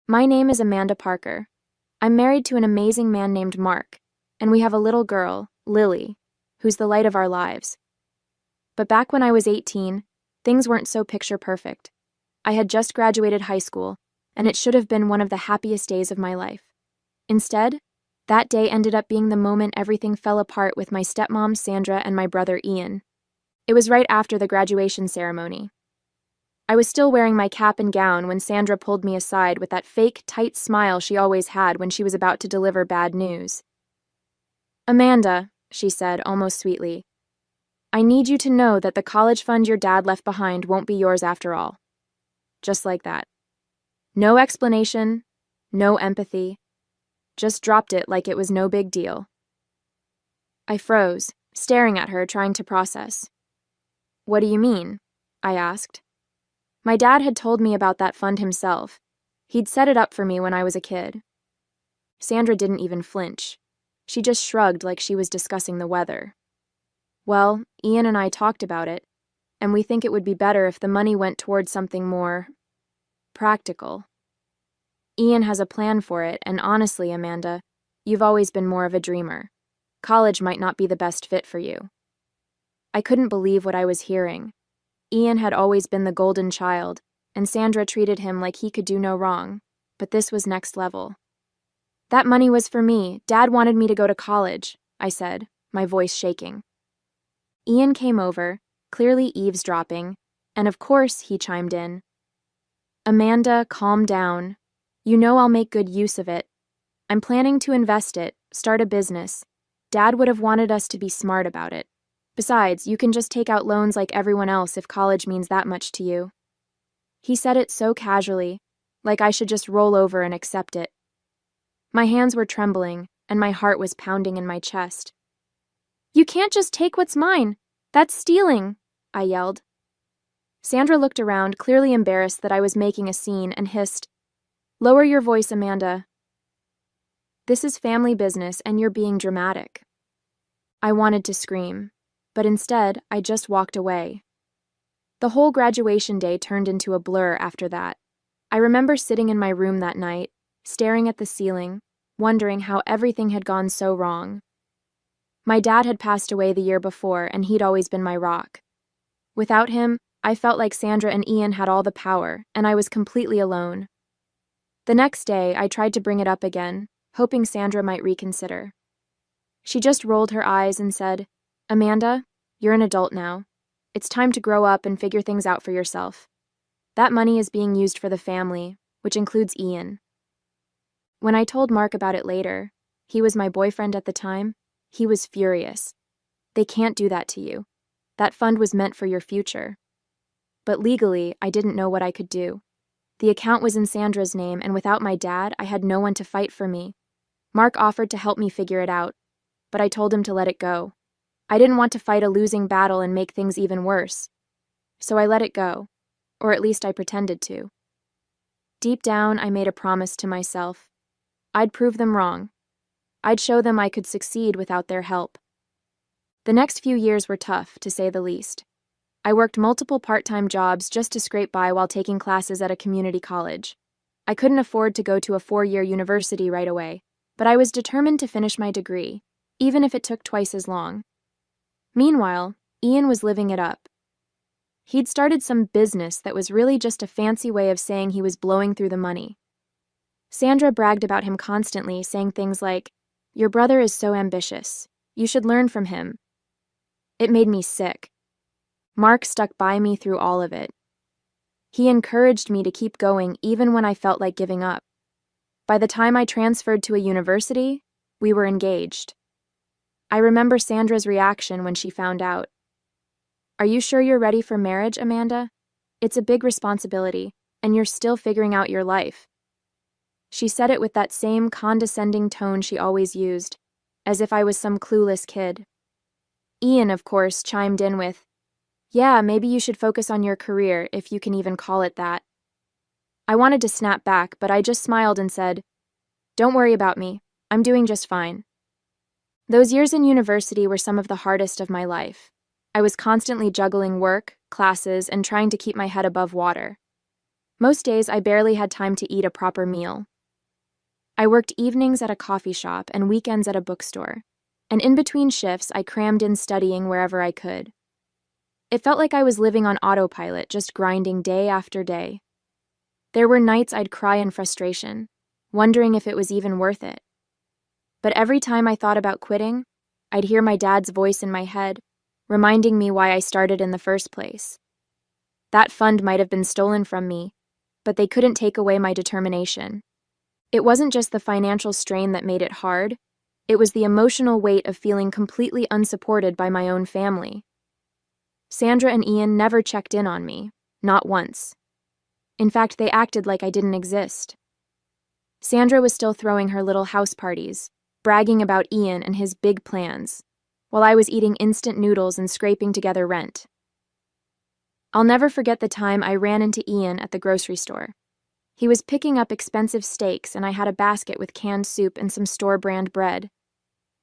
My name is Amanda Parker. I'm married to an amazing man named Mark, and we have a little girl, Lily, who's the light of our lives. But back when I was 18, things weren't so picture perfect. I had just graduated high school, and it should have been one of the happiest days of my life. Instead, that day ended up being the moment everything fell apart with my stepmom, Sandra, and my brother, Ian. It was right after the graduation ceremony. I was still wearing my cap and gown when Sandra pulled me aside with that fake, tight smile she always had when she was about to deliver bad news. "Amanda," she said, almost sweetly, "I need you to know that the college fund your dad left behind won't be yours after all." Just like that. No explanation, no empathy. Just dropped it like it was no big deal. I froze, staring at her, trying to process. "What do you mean?" I asked. My dad had told me about that fund himself. He'd set it up for me when I was a kid. Sandra didn't even flinch. She just shrugged like she was discussing the weather. "Well, Ian and I talked about it, and we think it would be better if the money went towards something more practical. Ian has a plan for it, and honestly, Amanda, you've always been more of a dreamer. College might not be the best fit for you." I couldn't believe what I was hearing. Ian had always been the golden child, and Sandra treated him like he could do no wrong, but this was next level. "That money was for me. Dad wanted me to go to college," I said, my voice shaking. Ian came over, clearly eavesdropping, and of course he chimed in. "Amanda, calm down. You know I'll make good use of it. I'm planning to invest it, start a business. Dad would have wanted us to be smart about it. Besides, you can just take out loans like everyone else if college means that much to you." He said it so casually, like I should just roll over and accept it. My hands were trembling, and my heart was pounding in my chest. "You can't just take what's mine. That's stealing," I yelled. Sandra looked around, clearly embarrassed that I was making a scene, and hissed, "Lower your voice, Amanda. This is family business, and you're being dramatic." I wanted to scream, but instead, I just walked away. The whole graduation day turned into a blur after that. I remember sitting in my room that night, staring at the ceiling, wondering how everything had gone so wrong. My dad had passed away the year before, and he'd always been my rock. Without him, I felt like Sandra and Ian had all the power, and I was completely alone. The next day, I tried to bring it up again, hoping Sandra might reconsider. She just rolled her eyes and said, "Amanda, you're an adult now. It's time to grow up and figure things out for yourself. That money is being used for the family, which includes Ian." When I told Mark about it later, he was my boyfriend at the time, he was furious. "They can't do that to you. That fund was meant for your future." But legally, I didn't know what I could do. The account was in Sandra's name, and without my dad, I had no one to fight for me. Mark offered to help me figure it out, but I told him to let it go. I didn't want to fight a losing battle and make things even worse. So I let it go, or at least I pretended to. Deep down, I made a promise to myself. I'd prove them wrong. I'd show them I could succeed without their help. The next few years were tough, to say the least. I worked multiple part-time jobs just to scrape by while taking classes at a community college. I couldn't afford to go to a 4-year university right away, but I was determined to finish my degree, even if it took twice as long. Meanwhile, Ian was living it up. He'd started some business that was really just a fancy way of saying he was blowing through the money. Sandra bragged about him constantly, saying things like, "Your brother is so ambitious. You should learn from him." It made me sick. Mark stuck by me through all of it. He encouraged me to keep going even when I felt like giving up. By the time I transferred to a university, we were engaged. I remember Sandra's reaction when she found out. "Are you sure you're ready for marriage, Amanda? It's a big responsibility, and you're still figuring out your life." She said it with that same condescending tone she always used, as if I was some clueless kid. Ian, of course, chimed in with, "Yeah, maybe you should focus on your career, if you can even call it that." I wanted to snap back, but I just smiled and said, "Don't worry about me. I'm doing just fine." Those years in university were some of the hardest of my life. I was constantly juggling work, classes, and trying to keep my head above water. Most days, I barely had time to eat a proper meal. I worked evenings at a coffee shop and weekends at a bookstore, and in between shifts, I crammed in studying wherever I could. It felt like I was living on autopilot, just grinding day after day. There were nights I'd cry in frustration, wondering if it was even worth it. But every time I thought about quitting, I'd hear my dad's voice in my head, reminding me why I started in the first place. That fund might have been stolen from me, but they couldn't take away my determination. It wasn't just the financial strain that made it hard, it was the emotional weight of feeling completely unsupported by my own family. Sandra and Ian never checked in on me, not once. In fact, they acted like I didn't exist. Sandra was still throwing her little house parties, bragging about Ian and his big plans, while I was eating instant noodles and scraping together rent. I'll never forget the time I ran into Ian at the grocery store. He was picking up expensive steaks, and I had a basket with canned soup and some store-brand bread.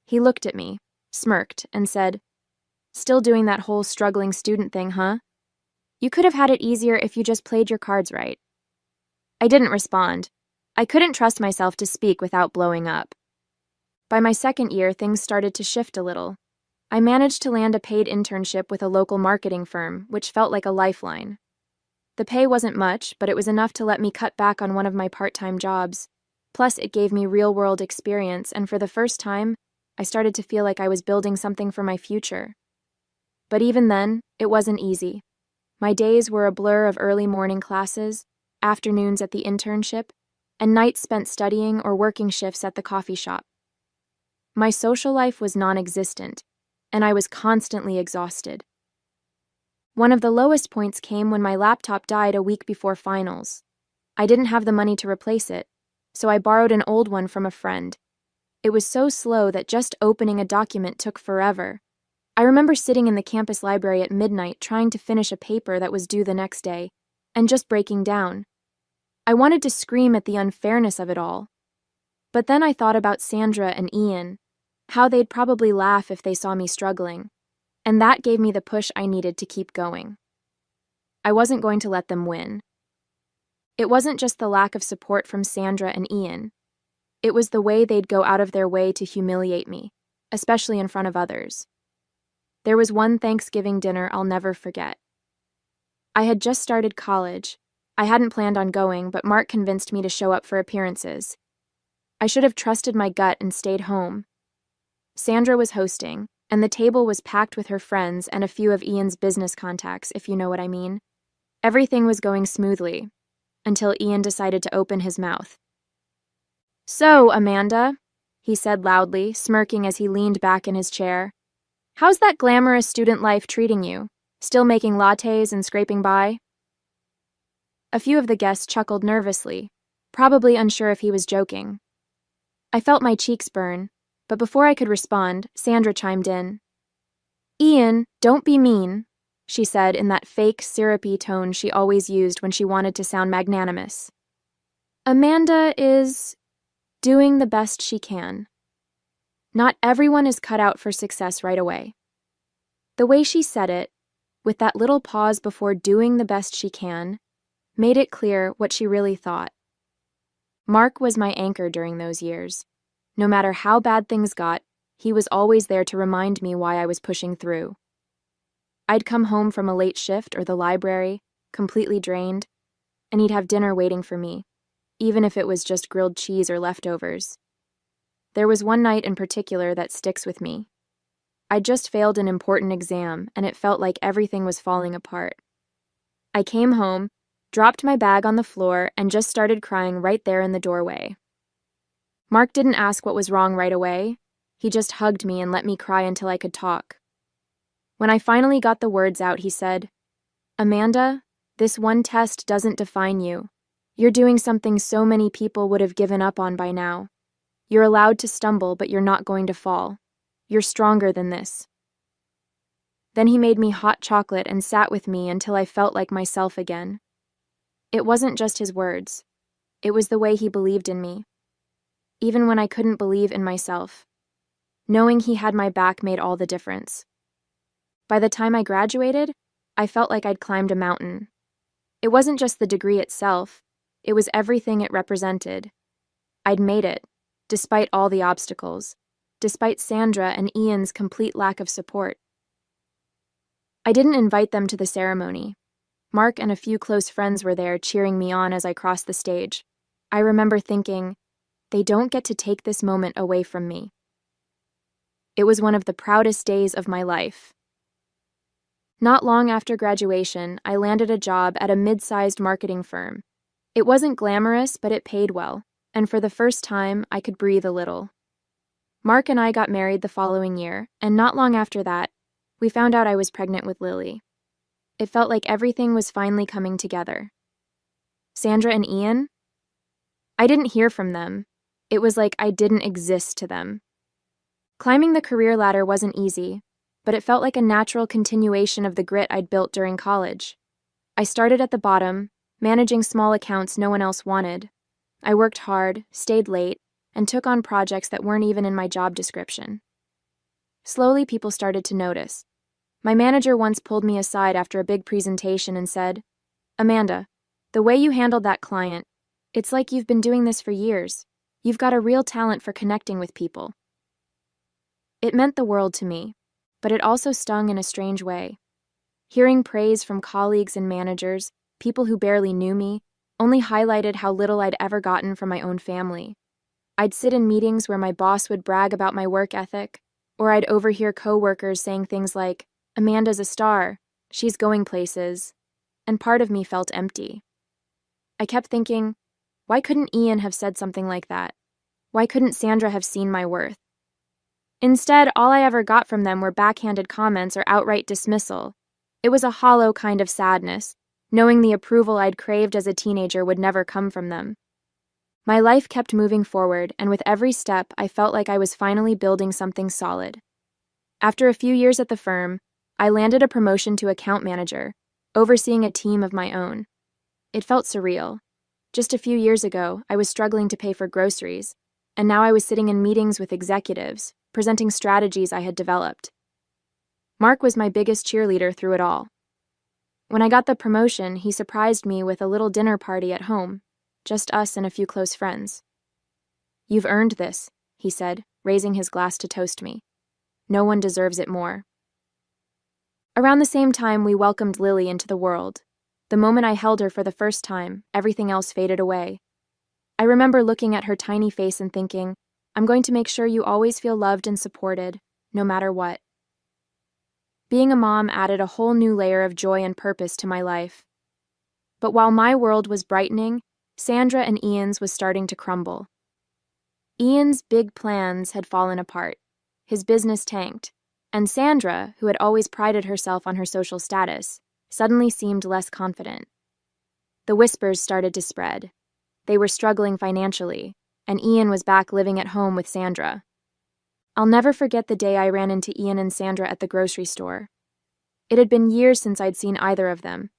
He looked at me, smirked, and said, "Still doing that whole struggling student thing, huh? You could have had it easier if you just played your cards right." I didn't respond. I couldn't trust myself to speak without blowing up. By my second year, things started to shift a little. I managed to land a paid internship with a local marketing firm, which felt like a lifeline. The pay wasn't much, but it was enough to let me cut back on one of my part-time jobs. Plus, it gave me real-world experience, and for the first time, I started to feel like I was building something for my future. But even then, it wasn't easy. My days were a blur of early morning classes, afternoons at the internship, and nights spent studying or working shifts at the coffee shop. My social life was non-existent, and I was constantly exhausted. One of the lowest points came when my laptop died a week before finals. I didn't have the money to replace it, so I borrowed an old one from a friend. It was so slow that just opening a document took forever. I remember sitting in the campus library at midnight trying to finish a paper that was due the next day, and just breaking down. I wanted to scream at the unfairness of it all. But then I thought about Sandra and Ian, how they'd probably laugh if they saw me struggling, and that gave me the push I needed to keep going. I wasn't going to let them win. It wasn't just the lack of support from Sandra and Ian. It was the way they'd go out of their way to humiliate me, especially in front of others. There was one Thanksgiving dinner I'll never forget. I had just started college. I hadn't planned on going, but Mark convinced me to show up for appearances. I should have trusted my gut and stayed home. Sandra was hosting, and the table was packed with her friends and a few of Ian's business contacts, if you know what I mean. Everything was going smoothly, until Ian decided to open his mouth. "So, Amanda," he said loudly, smirking as he leaned back in his chair, "how's that glamorous student life treating you? Still making lattes and scraping by?" A few of the guests chuckled nervously, probably unsure if he was joking. I felt my cheeks burn, but before I could respond, Sandra chimed in. "Ian, don't be mean," she said in that fake, syrupy tone she always used when she wanted to sound magnanimous. "Amanda is doing the best she can. Not everyone is cut out for success right away." The way she said it, with that little pause before doing the best she can, made it clear what she really thought. Mark was my anchor during those years. No matter how bad things got, he was always there to remind me why I was pushing through. I'd come home from a late shift or the library, completely drained, and he'd have dinner waiting for me, even if it was just grilled cheese or leftovers. There was one night in particular that sticks with me. I'd just failed an important exam, and it felt like everything was falling apart. I came home, dropped my bag on the floor, and just started crying right there in the doorway. Mark didn't ask what was wrong right away. He just hugged me and let me cry until I could talk. When I finally got the words out, he said, "Amanda, this one test doesn't define you. You're doing something so many people would have given up on by now. You're allowed to stumble, but you're not going to fall. You're stronger than this." Then he made me hot chocolate and sat with me until I felt like myself again. It wasn't just his words. It was the way he believed in me. Even when I couldn't believe in myself. Knowing he had my back made all the difference. By the time I graduated, I felt like I'd climbed a mountain. It wasn't just the degree itself, it was everything it represented. I'd made it, despite all the obstacles, despite Sandra and Ian's complete lack of support. I didn't invite them to the ceremony. Mark and a few close friends were there cheering me on as I crossed the stage. I remember thinking, they don't get to take this moment away from me. It was one of the proudest days of my life. Not long after graduation, I landed a job at a mid-sized marketing firm. It wasn't glamorous, but it paid well, and for the first time, I could breathe a little. Mark and I got married the following year, and not long after that, we found out I was pregnant with Lily. It felt like everything was finally coming together. Sandra and Ian? I didn't hear from them. It was like I didn't exist to them. Climbing the career ladder wasn't easy, but it felt like a natural continuation of the grit I'd built during college. I started at the bottom, managing small accounts no one else wanted. I worked hard, stayed late, and took on projects that weren't even in my job description. Slowly, people started to notice. My manager once pulled me aside after a big presentation and said, "Amanda, the way you handled that client, it's like you've been doing this for years. You've got a real talent for connecting with people." It meant the world to me, but it also stung in a strange way. Hearing praise from colleagues and managers, people who barely knew me, only highlighted how little I'd ever gotten from my own family. I'd sit in meetings where my boss would brag about my work ethic, or I'd overhear coworkers saying things like, "Amanda's a star, she's going places," and part of me felt empty. I kept thinking, why couldn't Ian have said something like that? Why couldn't Sandra have seen my worth? Instead, all I ever got from them were backhanded comments or outright dismissal. It was a hollow kind of sadness, knowing the approval I'd craved as a teenager would never come from them. My life kept moving forward, and with every step, I felt like I was finally building something solid. After a few years at the firm, I landed a promotion to account manager, overseeing a team of my own. It felt surreal. Just a few years ago, I was struggling to pay for groceries, and now I was sitting in meetings with executives, presenting strategies I had developed. Mark was my biggest cheerleader through it all. When I got the promotion, he surprised me with a little dinner party at home, just us and a few close friends. "You've earned this," he said, raising his glass to toast me. "No one deserves it more." Around the same time, we welcomed Lily into the world. The moment I held her for the first time, everything else faded away. I remember looking at her tiny face and thinking, I'm going to make sure you always feel loved and supported, no matter what. Being a mom added a whole new layer of joy and purpose to my life. But while my world was brightening, Sandra and Ian's was starting to crumble. Ian's big plans had fallen apart. His business tanked. And Sandra, who had always prided herself on her social status, suddenly seemed less confident. The whispers started to spread. They were struggling financially, and Ian was back living at home with Sandra. I'll never forget the day I ran into Ian and Sandra at the grocery store. It had been years since I'd seen either of them,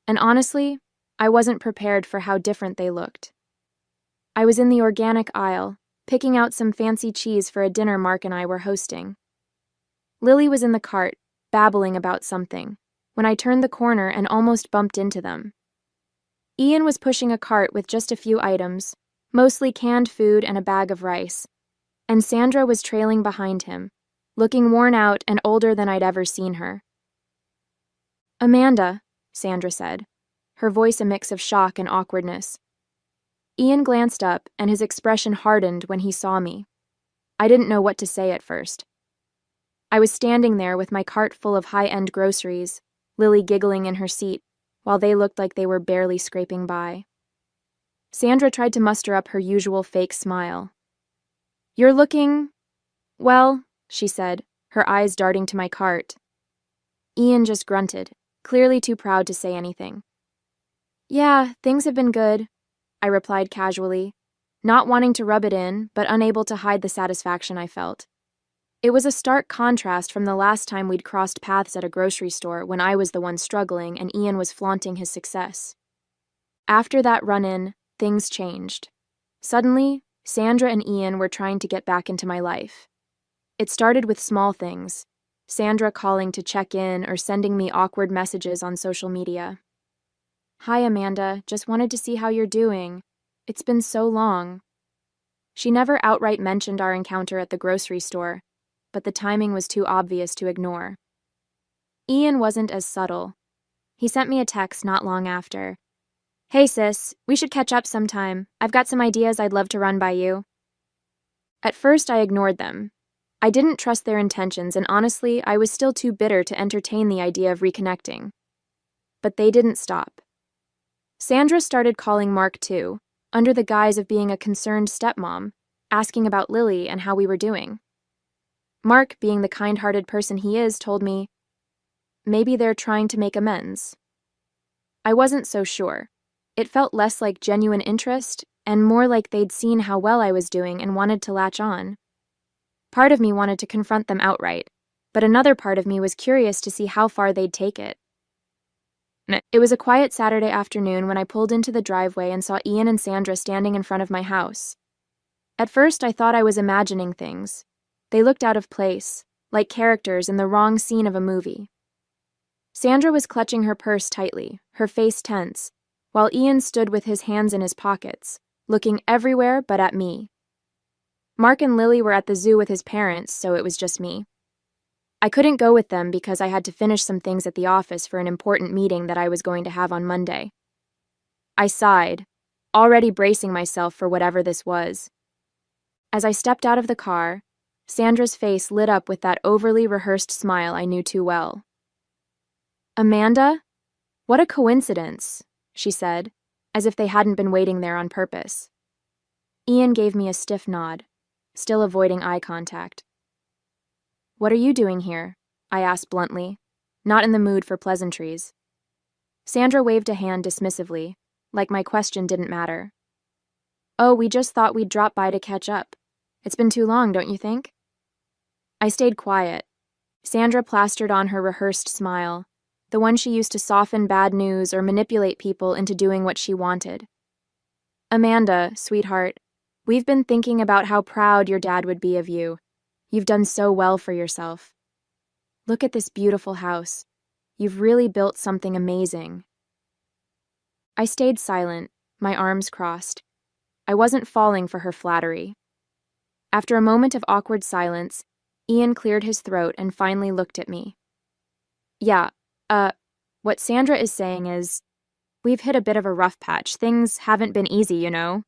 and honestly, I wasn't prepared for how different they looked. I was in the organic aisle, picking out some fancy cheese for a dinner Mark and I were hosting. Lily was in the cart, babbling about something, when I turned the corner and almost bumped into them. Ian was pushing a cart with just a few items, mostly canned food and a bag of rice, and Sandra was trailing behind him, looking worn out and older than I'd ever seen her. "Amanda," Sandra said, her voice a mix of shock and awkwardness. Ian glanced up, and his expression hardened when he saw me. I didn't know what to say at first. I was standing there with my cart full of high-end groceries, Lily giggling in her seat, while they looked like they were barely scraping by. Sandra tried to muster up her usual fake smile. "You're looking... well," she said, her eyes darting to my cart. Ian just grunted, clearly too proud to say anything. "Yeah, things have been good," I replied casually, not wanting to rub it in, but unable to hide the satisfaction I felt. It was a stark contrast from the last time we'd crossed paths at a grocery store when I was the one struggling and Ian was flaunting his success. After that run-in, things changed. Suddenly, Sandra and Ian were trying to get back into my life. It started with small things, Sandra calling to check in or sending me awkward messages on social media. "Hi, Amanda. Just wanted to see how you're doing. It's been so long." She never outright mentioned our encounter at the grocery store, but the timing was too obvious to ignore. Ian wasn't as subtle. He sent me a text not long after. "Hey sis, we should catch up sometime. I've got some ideas I'd love to run by you." At first I ignored them. I didn't trust their intentions, and honestly, I was still too bitter to entertain the idea of reconnecting. But they didn't stop. Sandra started calling Mark too, under the guise of being a concerned stepmom, asking about Lily and how we were doing. Mark, being the kind-hearted person he is, told me, maybe they're trying to make amends. I wasn't so sure. It felt less like genuine interest and more like they'd seen how well I was doing and wanted to latch on. Part of me wanted to confront them outright, but another part of me was curious to see how far they'd take it. It was a quiet Saturday afternoon when I pulled into the driveway and saw Ian and Sandra standing in front of my house. At first, I thought I was imagining things. They looked out of place, like characters in the wrong scene of a movie. Sandra was clutching her purse tightly, her face tense, while Ian stood with his hands in his pockets, looking everywhere but at me. Mark and Lily were at the zoo with his parents, so it was just me. I couldn't go with them because I had to finish some things at the office for an important meeting that I was going to have on Monday. I sighed, already bracing myself for whatever this was. As I stepped out of the car, Sandra's face lit up with that overly rehearsed smile I knew too well. "Amanda? What a coincidence," she said, as if they hadn't been waiting there on purpose. Ian gave me a stiff nod, still avoiding eye contact. "What are you doing here?" I asked bluntly, not in the mood for pleasantries. Sandra waved a hand dismissively, like my question didn't matter. "Oh, we just thought we'd drop by to catch up. It's been too long, don't you think?" I stayed quiet. Sandra plastered on her rehearsed smile, the one she used to soften bad news or manipulate people into doing what she wanted. "Amanda, sweetheart, we've been thinking about how proud your dad would be of you. You've done so well for yourself. Look at this beautiful house. You've really built something amazing." I stayed silent, my arms crossed. I wasn't falling for her flattery. After a moment of awkward silence, Ian cleared his throat and finally looked at me. "Yeah, what Sandra is saying is, we've hit a bit of a rough patch. Things haven't been easy, you know."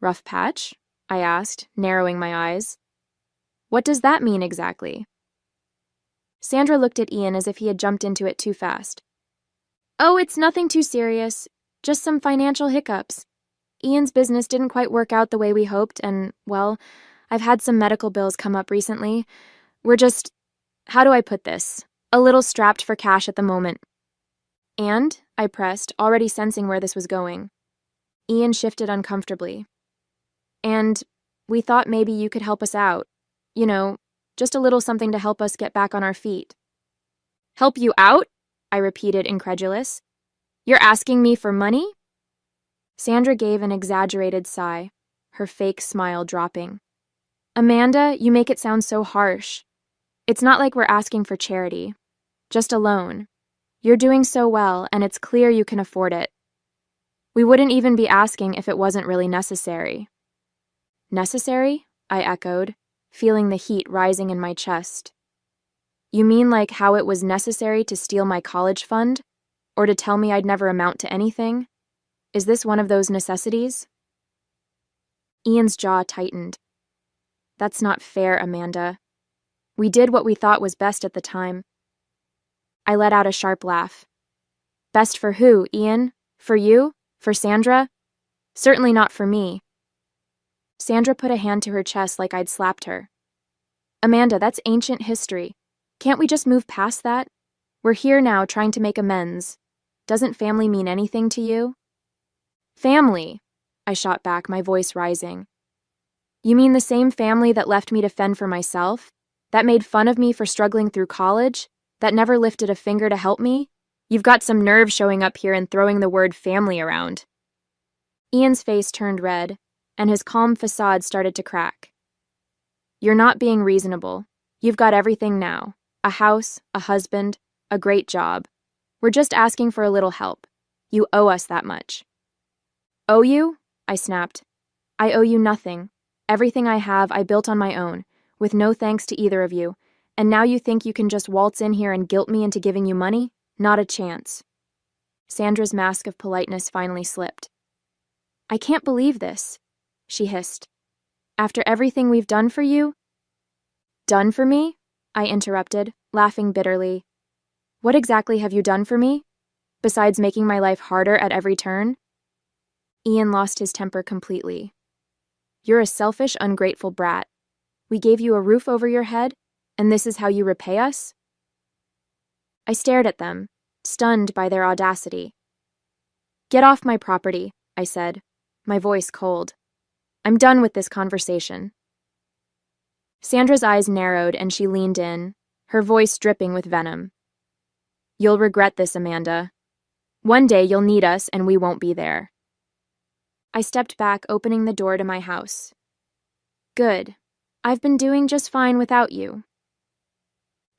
"Rough patch?" I asked, narrowing my eyes. "What does that mean exactly?" Sandra looked at Ian as if he had jumped into it too fast. "Oh, it's nothing too serious. Just some financial hiccups. Ian's business didn't quite work out the way we hoped, and, well, I've had some medical bills come up recently. We're just, how do I put this, a little strapped for cash at the moment." "And?" I pressed, already sensing where this was going. Ian shifted uncomfortably. "And we thought maybe you could help us out. You know, just a little something to help us get back on our feet." "Help you out?" I repeated, incredulous. "You're asking me for money?" Sandra gave an exaggerated sigh, her fake smile dropping. "Amanda, you make it sound so harsh. It's not like we're asking for charity. Just a loan. You're doing so well, and it's clear you can afford it. We wouldn't even be asking if it wasn't really necessary." "Necessary?" I echoed, feeling the heat rising in my chest. "You mean like how it was necessary to steal my college fund? Or to tell me I'd never amount to anything? Is this one of those necessities?" Ian's jaw tightened. "That's not fair, Amanda. We did what we thought was best at the time." I let out a sharp laugh. "Best for who, Ian? For you? For Sandra? Certainly not for me." Sandra put a hand to her chest like I'd slapped her. "Amanda, that's ancient history. Can't we just move past that? We're here now trying to make amends. Doesn't family mean anything to you?" "Family?" I shot back, my voice rising. "You mean the same family that left me to fend for myself? That made fun of me for struggling through college? That never lifted a finger to help me? You've got some nerve showing up here and throwing the word family around." Ian's face turned red, and his calm facade started to crack. "You're not being reasonable. You've got everything now. A house, a husband, a great job. We're just asking for a little help. You owe us that much." "Owe you?" I snapped. "I owe you nothing. Everything I have I built on my own, with no thanks to either of you, and now you think you can just waltz in here and guilt me into giving you money? Not a chance." Sandra's mask of politeness finally slipped. "I can't believe this," she hissed. "After everything we've done for you?" "Done for me?" I interrupted, laughing bitterly. "What exactly have you done for me? Besides making my life harder at every turn?" Ian lost his temper completely. "You're a selfish, ungrateful brat. We gave you a roof over your head, and this is how you repay us?" I stared at them, stunned by their audacity. "Get off my property," I said, my voice cold. "I'm done with this conversation." Sandra's eyes narrowed and she leaned in, her voice dripping with venom. "You'll regret this, Amanda. One day you'll need us and we won't be there." I stepped back, opening the door to my house. "Good. I've been doing just fine without you."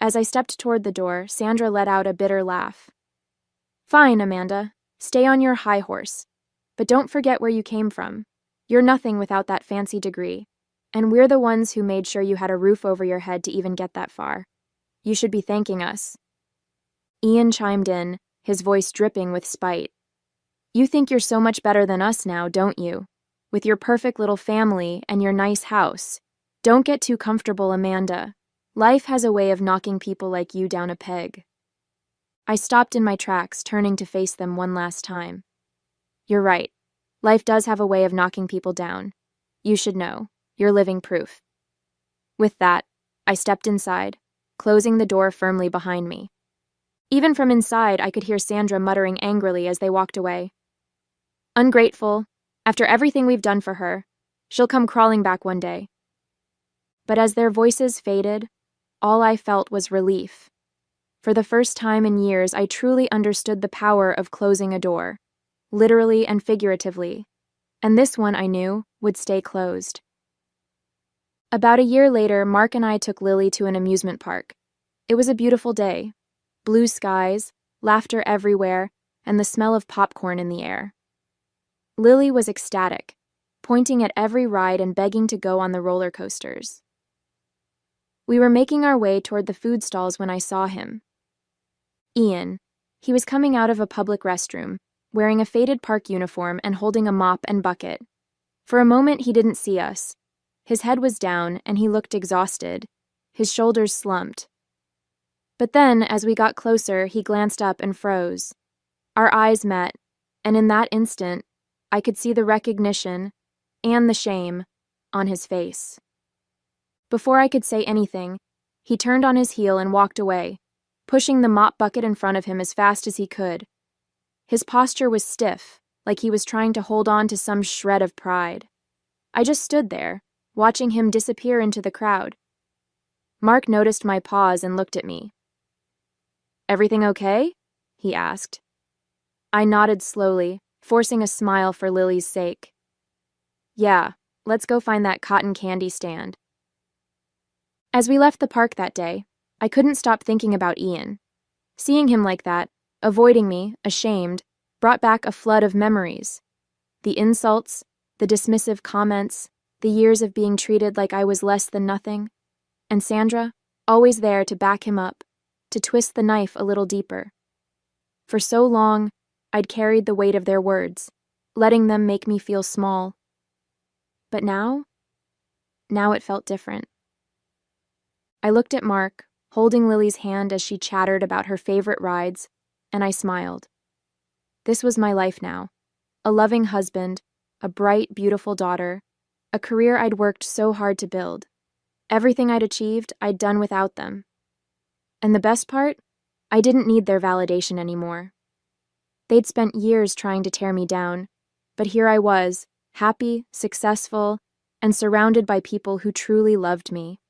As I stepped toward the door, Sandra let out a bitter laugh. "Fine, Amanda. Stay on your high horse. But don't forget where you came from. You're nothing without that fancy degree. And we're the ones who made sure you had a roof over your head to even get that far. You should be thanking us." Ian chimed in, his voice dripping with spite. "You think you're so much better than us now, don't you? With your perfect little family and your nice house. Don't get too comfortable, Amanda. Life has a way of knocking people like you down a peg." I stopped in my tracks, turning to face them one last time. "You're right. Life does have a way of knocking people down. You should know. You're living proof." With that, I stepped inside, closing the door firmly behind me. Even from inside, I could hear Sandra muttering angrily as they walked away. "Ungrateful. After everything we've done for her, she'll come crawling back one day." But as their voices faded, all I felt was relief. For the first time in years, I truly understood the power of closing a door, literally and figuratively, and this one, I knew, would stay closed. About a year later, Mark and I took Lily to an amusement park. It was a beautiful day. Blue skies, laughter everywhere, and the smell of popcorn in the air. Lily was ecstatic, pointing at every ride and begging to go on the roller coasters. We were making our way toward the food stalls when I saw him. Ian. He was coming out of a public restroom, wearing a faded park uniform and holding a mop and bucket. For a moment he didn't see us. His head was down and he looked exhausted, his shoulders slumped. But then, as we got closer, he glanced up and froze. Our eyes met, and in that instant, I could see the recognition, and the shame, on his face. Before I could say anything, he turned on his heel and walked away, pushing the mop bucket in front of him as fast as he could. His posture was stiff, like he was trying to hold on to some shred of pride. I just stood there, watching him disappear into the crowd. Mark noticed my pause and looked at me. "Everything okay?" he asked. I nodded slowly, forcing a smile for Lily's sake. "Yeah, let's go find that cotton candy stand." As we left the park that day, I couldn't stop thinking about Ian. Seeing him like that, avoiding me, ashamed, brought back a flood of memories. The insults, the dismissive comments, the years of being treated like I was less than nothing, and Sandra, always there to back him up, to twist the knife a little deeper. For so long, I'd carried the weight of their words, letting them make me feel small. But now it felt different. I looked at Mark, holding Lily's hand as she chattered about her favorite rides, and I smiled. This was my life now. A loving husband, a bright, beautiful daughter, a career I'd worked so hard to build. Everything I'd achieved, I'd done without them. And the best part? I didn't need their validation anymore. They'd spent years trying to tear me down, but here I was, happy, successful, and surrounded by people who truly loved me.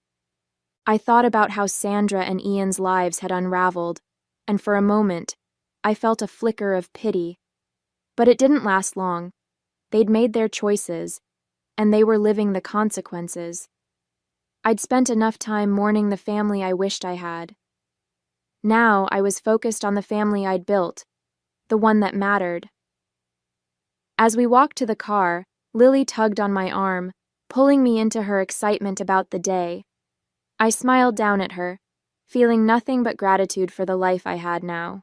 I thought about how Sandra and Ian's lives had unraveled, and for a moment, I felt a flicker of pity. But it didn't last long. They'd made their choices, and they were living the consequences. I'd spent enough time mourning the family I wished I had. Now I was focused on the family I'd built, the one that mattered. As we walked to the car, Lily tugged on my arm, pulling me into her excitement about the day. I smiled down at her, feeling nothing but gratitude for the life I had now.